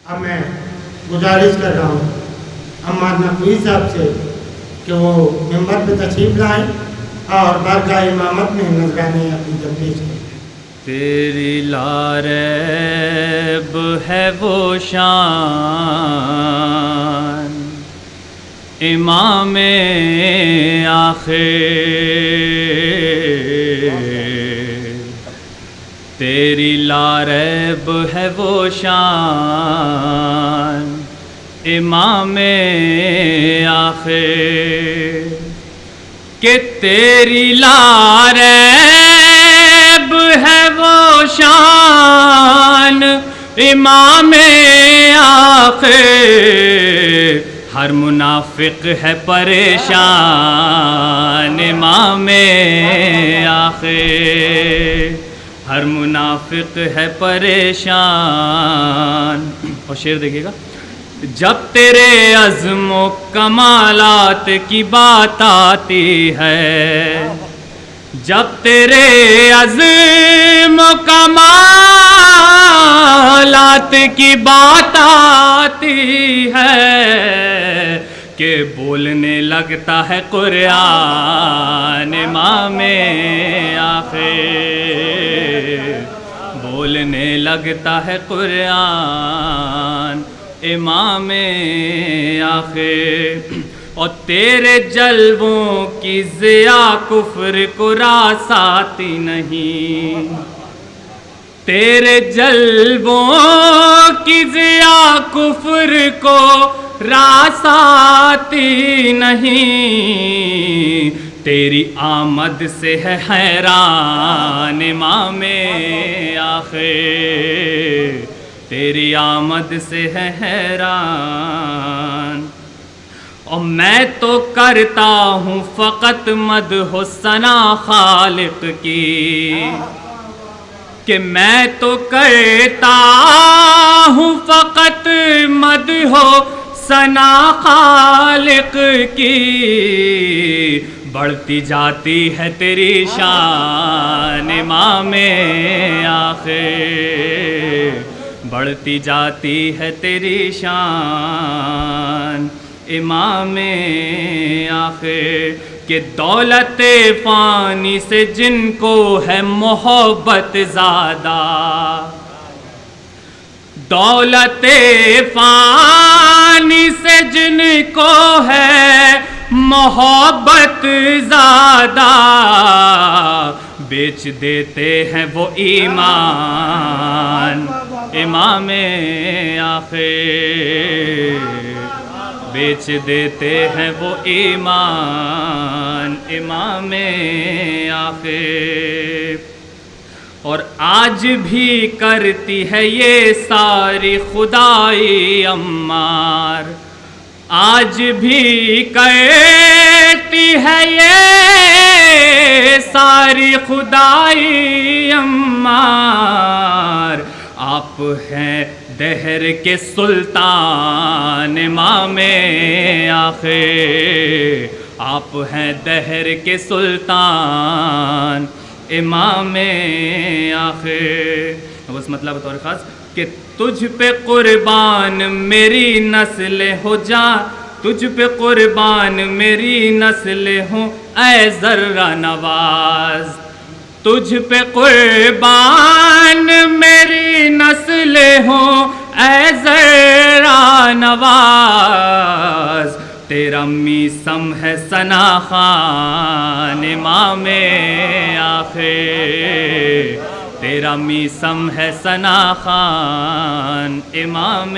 اب میں گزارش کر رہا ہوں عمار نقوی صاحب سے کہ وہ ممبر پہ تشریف لائیں اور بارگاہ امامت میں نذرانے عقیدت پیش کریں۔ تیری لاریب ہے وہ شان امام آخر، تیری لاریب ہے وہ شان امام آخر، کہ تیری لاریب ہے وہ شان امام آخر، ہر منافق ہے پریشان امام آخر، ہر منافق ہے پریشان۔ اور شعر دیکھیے گا، جب تیرے عزم و کمالات کی بات آتی ہے، جب تیرے عزم و کمالات کی بات آتی ہے، کہ بولنے لگتا ہے قرآن امام آخر، بولنے لگتا ہے قرآن امام آخر، اور تیرے جلووں کی ضیا کفر کو راس آتی نہیں، تیرے جلووں کی ضیا کفر کو راس آتی نہیں، تیری آمد سے ہے حیران امام آخر، تیری آمد سے ہے حیران، اور میں تو کرتا ہوں فقط مدح و ثنا خالق کی، کہ میں تو کرتا ہوں فقط مدح و ثنا خالق کی، بڑھتی جاتی ہے تیری شان امام آخر، بڑھتی جاتی ہے تیری شان امام آخر، کہ دولت فانی سے جن کو ہے محبت زیادہ، دولت فانی سے جن کو ہے محبت زیادہ، بیچ دیتے ہیں وہ ایمان امام آخر، بیچ دیتے ہیں وہ ایمان امام آخر، اور آج بھی کرتی ہے یہ ساری خدائی عمار، آج بھی کرتی ہے یہ ساری خدائی عمار، آپ ہیں دہر کے سلطان امام آخر، آپ ہیں دہر کے سلطان امام آخر۔ بس مطلب بطور خاص کہ تجھ پہ قربان میری نسل ہو جا، تجھ پہ قربان میری نسل ہو اے ذرہ نواز، تجھ پہ قربان میری نسل ہو اے ذرہ نواز، تیرا میسم ہے ثنا خان امام آخر، تیرا میسم ہے ثنا خان امام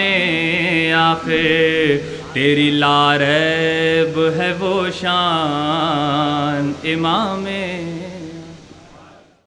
آخر، تیری لاریب ہے وہ شان امام